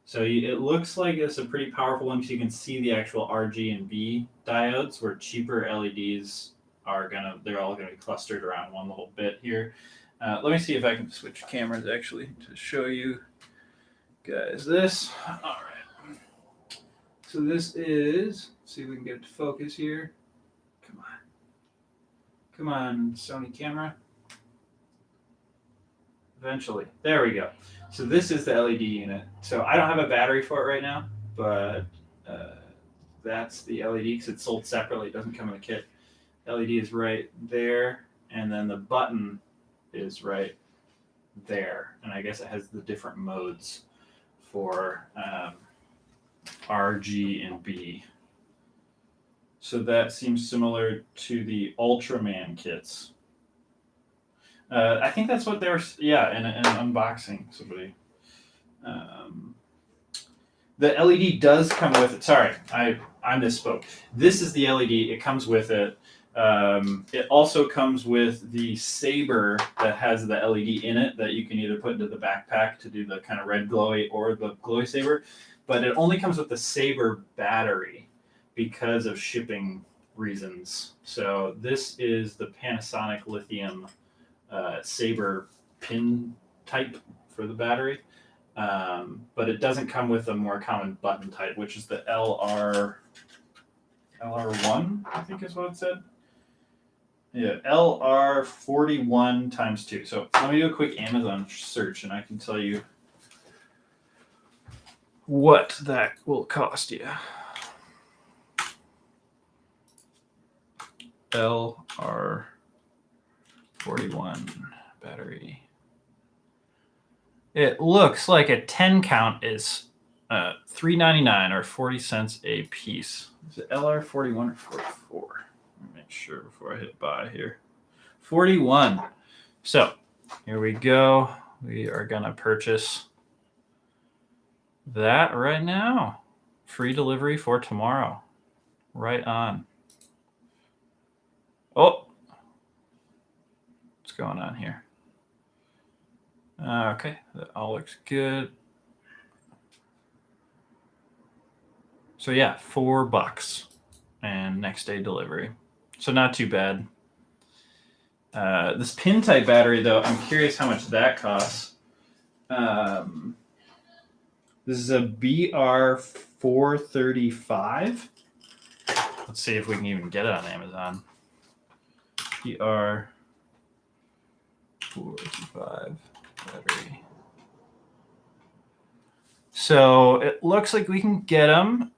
So it looks like it's a pretty powerful one, because you can see the actual RG and B diodes, where cheaper LEDs they're all gonna be clustered around one little bit here. Let me see if I can switch cameras actually to show you guys this. All right. So this is, let's see if we can get it to focus here. Come on, Sony camera. Eventually. There we go. So this is the LED unit. So I don't have a battery for it right now, but that's the LED, because it's sold separately. It doesn't come in a kit. LED is right there, and then the button is right there. And I guess it has the different modes for RG and B. So that seems similar to the Ultraman kits. I think that's what they were, in an unboxing, somebody. The LED does come with it. Sorry, I misspoke. This is the LED. It comes with it. It also comes with the saber that has the LED in it that you can either put into the backpack to do the kind of red glowy or the glowy saber. But it only comes with the saber battery because of shipping reasons. So this is the Panasonic lithium Saber pin type for the battery. But it doesn't come with a more common button type, which is the LR1, I think is what it said. Yeah, LR41 times 2. So let me do a quick Amazon search and I can tell you what that will cost you. LR41 battery. It looks like a 10 count is $3.99 or 40 cents a piece. Is it LR41 or 44? Let me make sure before I hit buy here. 41. So here we go. We are going to purchase that right now. Free delivery for tomorrow. Right on. Oh, what's going on here? Okay, that all looks good. So yeah, $4 and next day delivery. So not too bad. This pin type battery though, I'm curious how much that costs. This is a BR435. Let's see if we can even get it on Amazon. BR435 battery. So it looks like we can get them.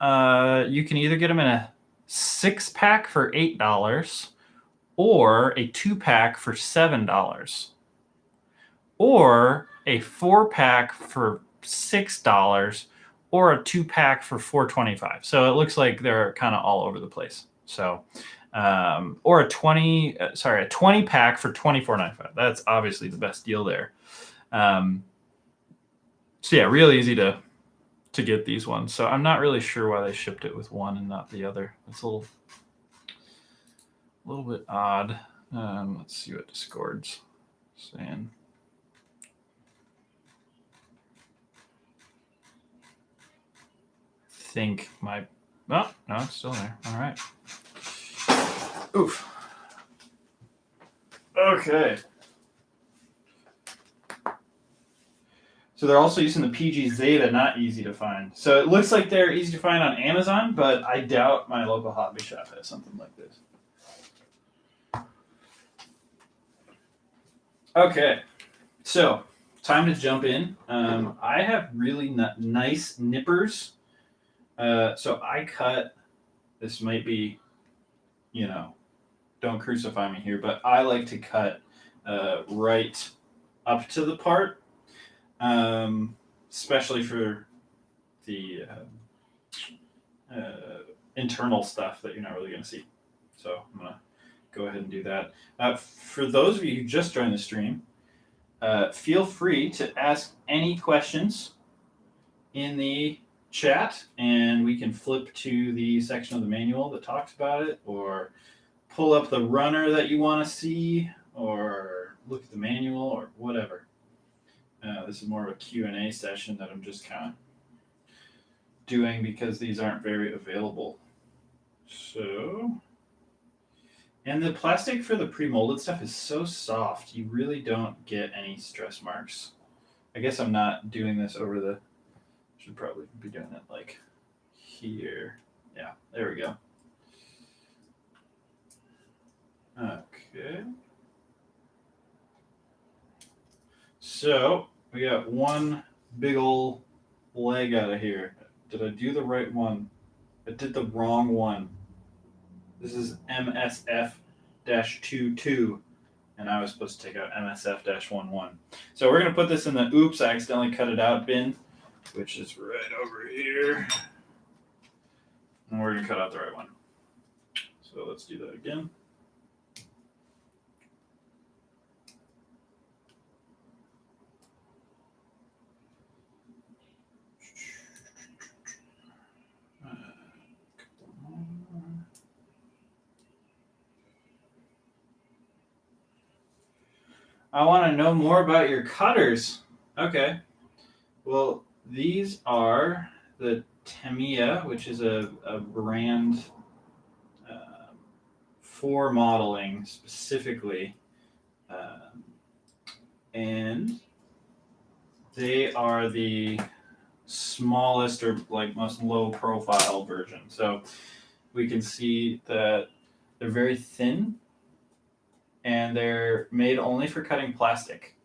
You can either get them in a 6-pack for $8 or a 2-pack for $7 or a 4-pack for $6 or a 2-pack for $4.25. So it looks like they're kind of all over the place. So or a 20-pack for $24.95. That's obviously the best deal there. So yeah, real easy to get these ones. So I'm not really sure why they shipped it with one and not the other. It's a little bit odd. Let's see what Discord's saying. Think my no, it's still there. All right. Oof. Okay. So they're also using the PG Zeta, not easy to find. So it looks like they're easy to find on Amazon, but I doubt my local hobby shop has something like this. Okay, so time to jump in. I have really nice nippers. So I cut, this might be, don't crucify me here, but I like to cut right up to the part. Especially for the internal stuff that you're not really going to see. So I'm going to go ahead and do that. For those of you who just joined the stream, feel free to ask any questions in the chat, and we can flip to the section of the manual that talks about it, or pull up the runner that you want to see, or look at the manual, or whatever. This is more of a Q&A session that I'm just kind of doing because these aren't very available. So, and the plastic for the pre-molded stuff is so soft, you really don't get any stress marks. I guess I'm not doing this over the, should probably be doing it like here. Yeah, there we go. Okay. So we got one big old leg out of here. Did I do the right one? I did the wrong one. This is MSF-22, and I was supposed to take out MSF-11. So we're going to put this in the oops, I accidentally cut it out bin, which is right over here. And we're going to cut out the right one. So let's do that again. I want to know more about your cutters. Okay. Well, these are the Tamiya, which is a brand for modeling specifically. and they are the smallest or like most low profile version. So we can see that they're very thin and they're made only for cutting plastic.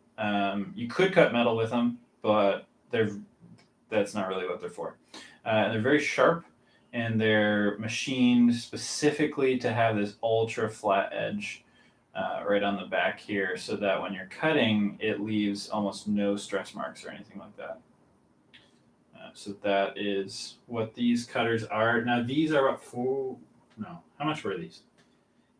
You could cut metal with them, but that's not really what they're for. They're very sharp and they're machined specifically to have this ultra flat edge right on the back here so that when you're cutting, it leaves almost no stress marks or anything like that. So that is what these cutters are. Now these are how much were these?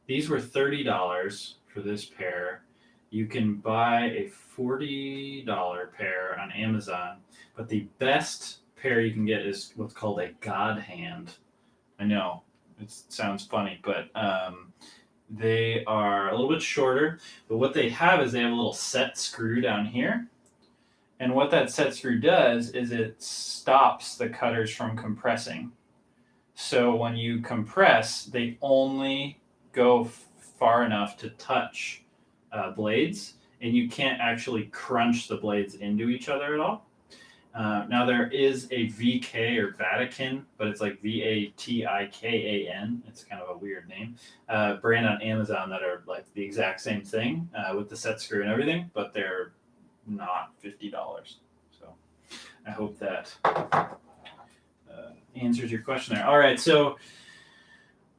These were $30 for this pair. You can buy a $40 pair on Amazon, but the best pair you can get is what's called a God Hand. I know, it sounds funny, but they are a little bit shorter, but what they have is they have a little set screw down here. And what that set screw does is it stops the cutters from compressing. So when you compress, they only go far enough to touch blades, and you can't actually crunch the blades into each other at all. Now there is a VK or Vatican, but it's like VATIKAN. It's kind of a weird name. Brand on Amazon that are like the exact same thing with the set screw and everything, but they're not $50. So I hope that answers your question there. All right, so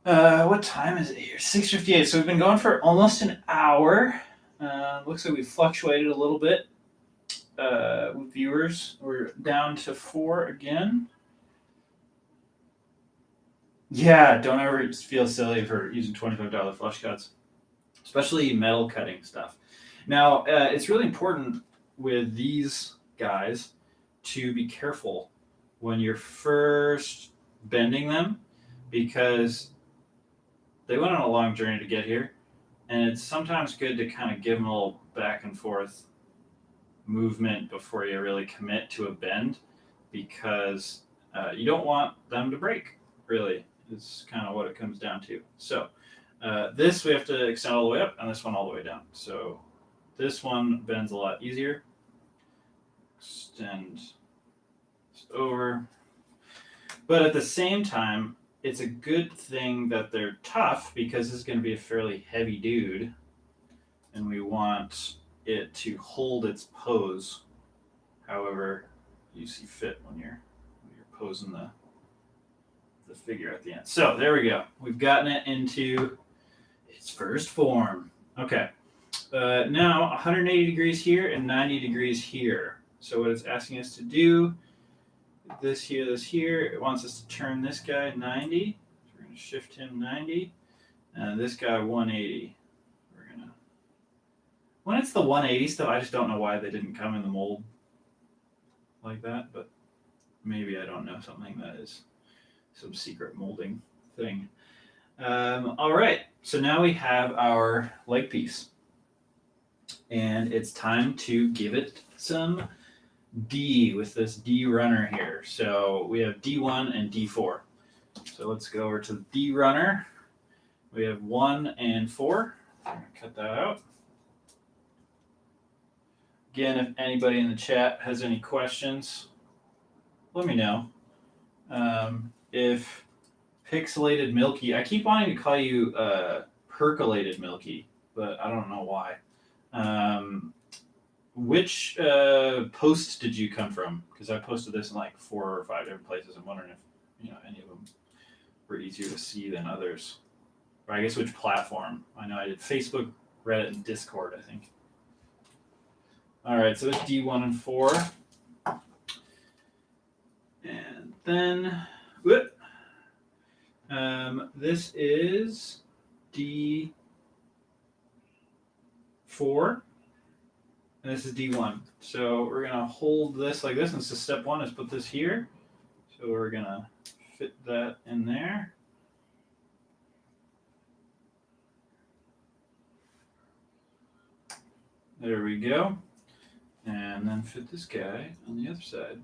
what time is it here? 6:58. So we've been going for almost an hour. Looks like we fluctuated a little bit with viewers. We're down to 4 again. Yeah, don't ever feel silly for using $25 flush cuts, especially metal cutting stuff. Now, it's really important with these guys to be careful when you're first bending them because they went on a long journey to get here, and it's sometimes good to kind of give them a little back and forth movement before you really commit to a bend because you don't want them to break, really, is kind of what it comes down to. So this we have to extend all the way up and this one all the way down. So this one bends a lot easier. Extend over. But at the same time, it's a good thing that they're tough because this is going to be a fairly heavy dude and we want it to hold its pose however you see fit when you're posing the figure at the end. So there we go. We've gotten it into its first form. Okay. Now 180 degrees here and 90 degrees here. So what it's asking us to do, this here, it wants us to turn this guy 90. So we're going to shift him 90. And this guy 180. When it's the 180 stuff, I just don't know why they didn't come in the mold like that, but maybe I don't know something that is some secret molding thing. All right, so now we have our leg piece, and it's time to give it some D with this D runner here. So we have D1 and D4. So let's go over to the D runner. We have 1 and 4. I'm going to cut that out. Again, if anybody in the chat has any questions, let me know. If Pixelated Milky, I keep wanting to call you Percolated Milky, but I don't know why. Which post did you come from? Because I posted this in like 4 or 5 different places. I'm wondering if any of them were easier to see than others. Or I guess which platform. I know I did Facebook, Reddit, and Discord, I think. All right, so it's D1 and 4. And then, this is D4. And this is D1. So we're going to hold this like this. And so step 1 is put this here. So we're going to fit that in there. There we go. And then fit this guy on the other side.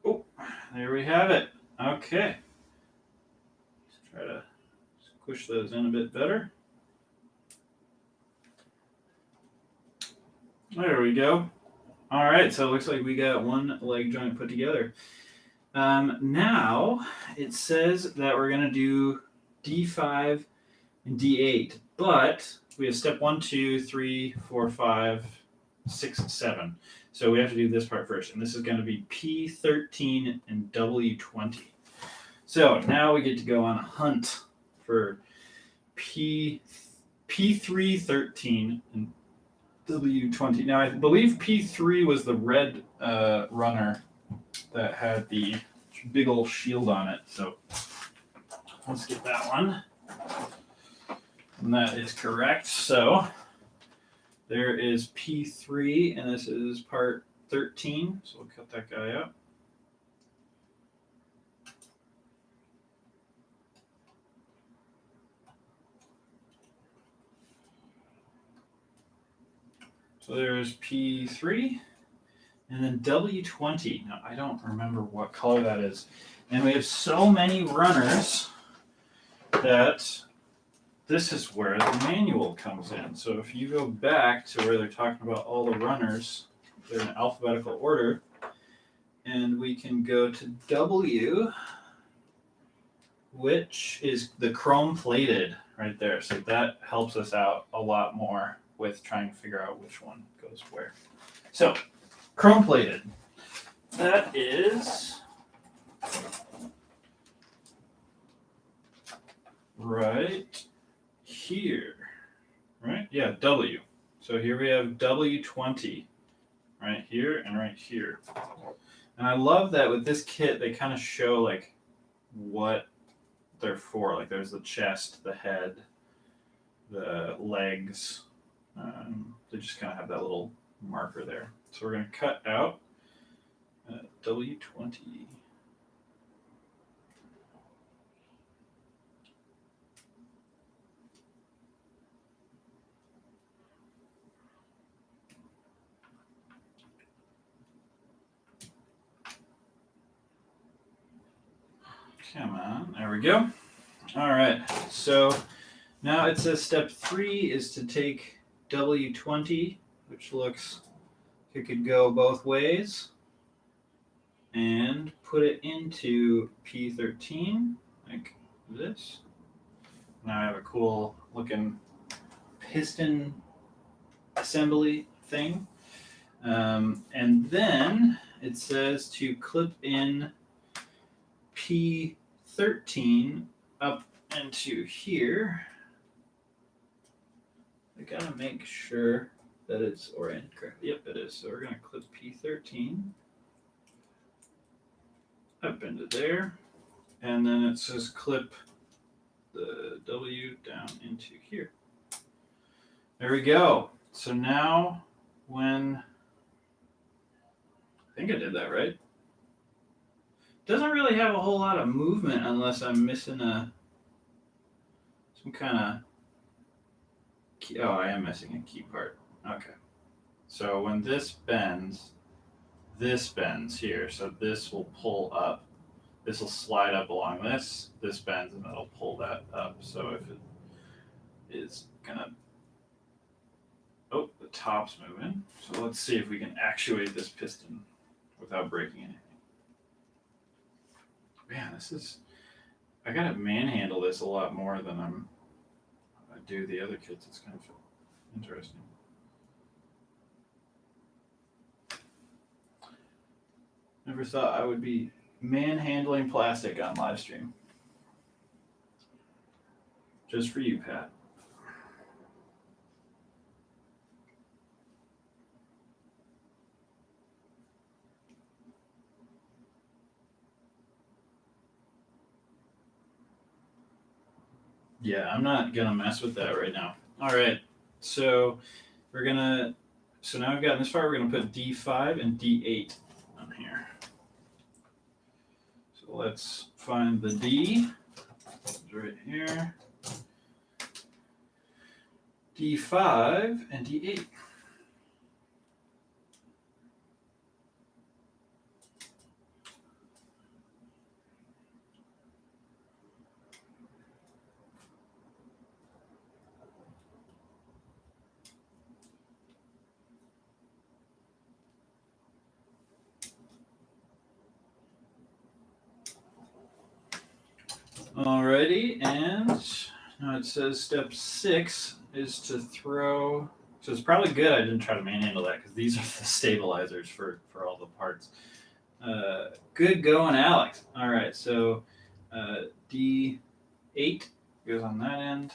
Oh, there we have it. Okay. Let's try to squish those in a bit better. There we go. All right, so it looks like we got one leg joint put together. Now it says that we're going to do D5 and D8, but we have step 1, 2, 3, 4, 5, 6, 7. So we have to do this part first, and this is going to be P13 and W20. So now we get to go on a hunt for P313 and W20. Now I believe P3 was the red runner that had the big old shield on it. So let's get that one. And that is correct. So there is P3, and this is part 13. So we'll cut that guy out. So there's P3, and then W20. Now, I don't remember what color that is. And we have so many runners that this is where the manual comes in. So if you go back to where they're talking about all the runners, they're in alphabetical order, and we can go to W, which is the chrome plated right there. So that helps us out a lot more with trying to figure out which one goes where. So, chrome plated. That is right here. Right? Yeah, W. So here we have W20 right here and right here. And I love that with this kit, they kind of show like what they're for. Like there's the chest, the head, the legs. They just kind of have that little marker there. So we're going to cut out W20. Come on, there we go. All right, so now it says step 3 is to take W20, which looks like it could go both ways, and put it into P13, like this. Now I have a cool looking piston assembly thing. And then it says to clip in P13 up into here. I gotta make sure that it's oriented correctly. Yep, it is. So we're gonna clip P13 up into there. And then it says clip the W down into here. There we go. So now when, I think I did that right. Doesn't really have a whole lot of movement unless I'm missing some kind of key. Oh, I am missing a key part. Okay. So when this bends here. So this will pull up. This will slide up along this. This bends and that'll pull that up. So if it is gonna, oh, the top's moving. So let's see if we can actuate this piston without breaking anything. Man, this is, I gotta manhandle this a lot more than I do the other kits. It's kind of interesting. Never thought I would be manhandling plastic on live stream. Just for you, Pat. Yeah, I'm not gonna mess with that right now. All right, so so now we've gotten this far. We're gonna put D5 and D8 on here. So let's find the D. It's right here. D5 and D8. Alrighty, and now it says step 6 is to throw. So it's probably good I didn't try to manhandle that because these are the stabilizers for all the parts. Good going, Alex. All right, so D8 goes on that end,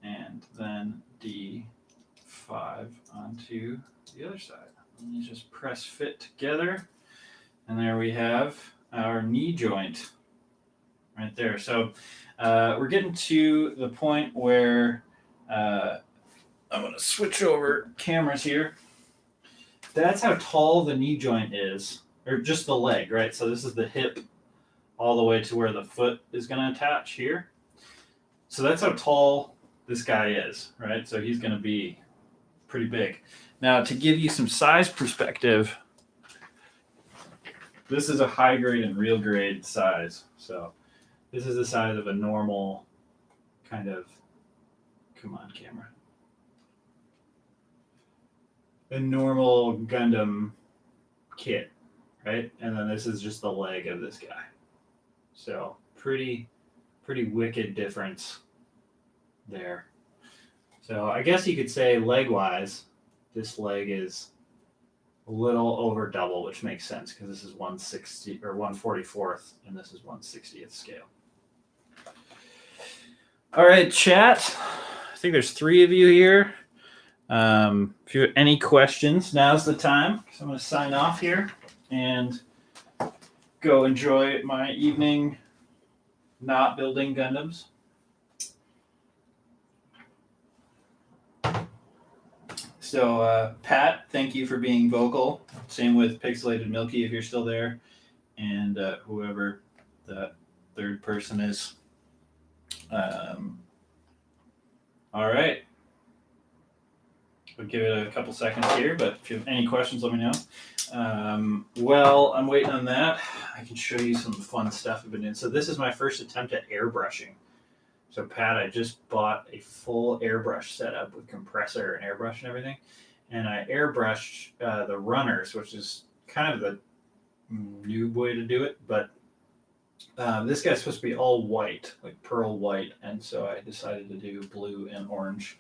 and then D5 onto the other side. And you just press fit together, and there we have our knee joint right there. So we're getting to the point where I'm going to switch over cameras here. That's how tall the knee joint is, or just the leg, right? So this is the hip all the way to where the foot is going to attach here. So that's how tall this guy is, right? So he's going to be pretty big. Now, to give you some size perspective, this is a high grade and real grade size. So this is the size of a normal kind of, come on, camera. A normal Gundam kit, right? And then this is just the leg of this guy. So pretty wicked difference there. So I guess you could say leg-wise, this leg is a little over double, which makes sense because this is 160 or 144th, and this is 160th scale. All right, chat. I think there's 3 of you here. If you have any questions, now's the time. So I'm going to sign off here and go enjoy my evening not building Gundams. So, Pat, thank you for being vocal. Same with Pixelated Milky if you're still there. And whoever that third person is. All right. We'll give it a couple seconds here, but if you have any questions, let me know. While I'm waiting on that, I can show you some fun stuff I've been doing. So this is my first attempt at airbrushing. So Pat, I just bought a full airbrush setup with compressor and airbrush and everything. And I airbrushed the runners, which is kind of the noob way to do it. But this guy's supposed to be all white, like pearl white. And so I decided to do blue and orange.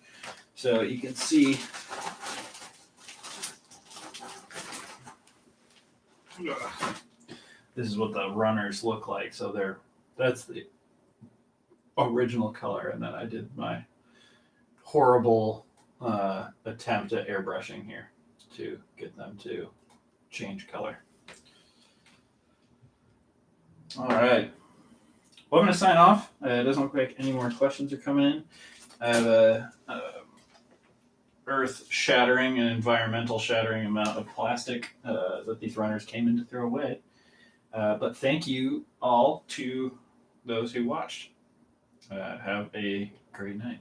So you can see this is what the runners look like. So that's the original color, and then I did my horrible attempt at airbrushing here to get them to change color. All right. Well, I'm going to sign off. It doesn't look like any more questions are coming in. I have a earth-shattering and environmental-shattering amount of plastic that these runners came in to throw away. But thank you all to those who watched. Have a great night.